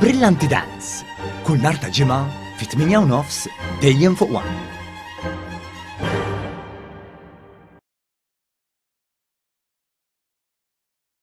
Brillanti Dance. Kull nhar ta' ġimgħa fit-8:30 dejjem fuq One.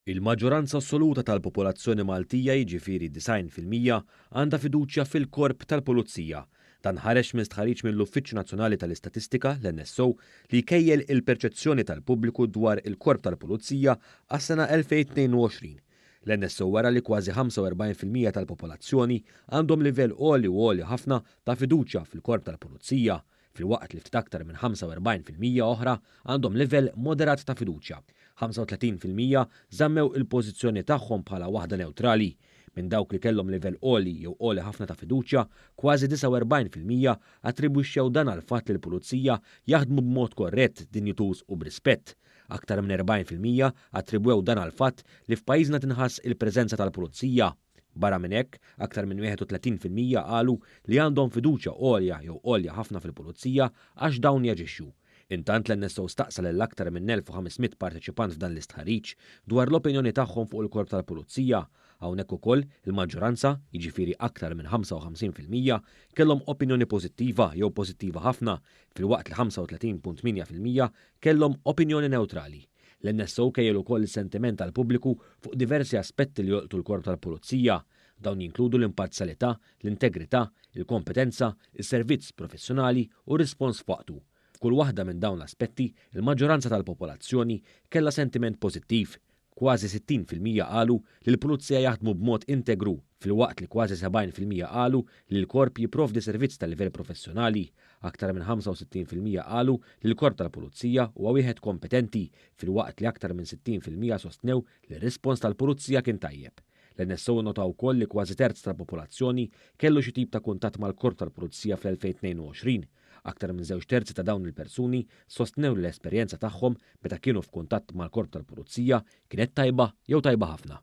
Il-maġġoranza assoluta tal-popolazzjoni Maltija, jiġifieri 90%, għandha fiduċja fil-Korp tal-Pulizija. Dan ħareġ minn stħarriġ mill-Uffiċċju Nazzjonali tal-Istatistika l-NSO li jkejjel il-perċezzjoni tal-pubbliku dwar il-Korp tal-Pulizija għas-sena 2022. L-NSO wara li kważi 45% tal-popolazzjoni għandhom livell għoli u għoli ħafna ta' fiduċja fil-Korp tal-Pulizija, fil-waqt li ftit aktar minn 45% oħra għandhom livell moderat ta' fiduċja. 35% żammew il-pożizzjoni tagħhom bħala waħda neutrali. Minn dawk li kellhom livell għoli jew għoli ħafna ta' fiduċja, kważi 49% attribwixxew dan għal fatt li l-pulizija jaħdmu b'mod korrett, dinjutuż u b'rispett. Aktar minn 40% attribwew dan għal fatt li f'pajjiżna tinħass il-preżenza tal-pulizija. Barra minn hekk, aktar minn 31% qalu li għandhom fiduċja għolja jew għolja ħafna fil-pulizija għax dawn jaġixxu. Intant l-NSO staqsal l-aktar minn 1500 parteċipant f'dan l-istħarriġ dwar l-opinjoni tagħhom fuq il-Korp tal-Pulizija. Hawnhekk ukoll il-maġġoranza, jiġifieri aktar minn 55%, kellhom opinjoni pożittiva jew pożittiva ħafna, filwaqt li 35.8% kellhom opinjoni neutrali. L-NSO kejjel ukoll is-sentiment tal-pubbliku fuq diversi aspetti li jolqtu l-Korp tal-Pulizija. Dawn jinkludu l-imparzjalità, l-integrità, il-kompetenza, is-servizz professjonali u r-rispons f'waqtu. F'kull waħda minn dawn l-aspetti, il-maġġoranza tal-popolazzjoni kellha sentiment pożittiv. Kważi 60% qalu li l-pulizija jaħdmu b'mod integru, filwaqt li kważi 70% qalu li l-korp jipprovdi servizz tal-livell professjonali. Aktar minn 65% qalu li l-korp tal-pulizija huwa wieħed kompetenti, filwaqt li aktar minn 60% sostnew li r-rispons tal-pulizija kien tajjeb. L-NSO notaw wkoll li kważi terz tal-popolazzjoni kellu xi tip ta' kuntatt mal-Korp tal-Pulizija fl-2022. Aktar minn 2/3 ta' dawn il-persuni sostnew li l-esperjenza tagħhom meta kienu f'kuntatt mal-Korp tal-Pulizija kienet tajba jew tajba ħafna.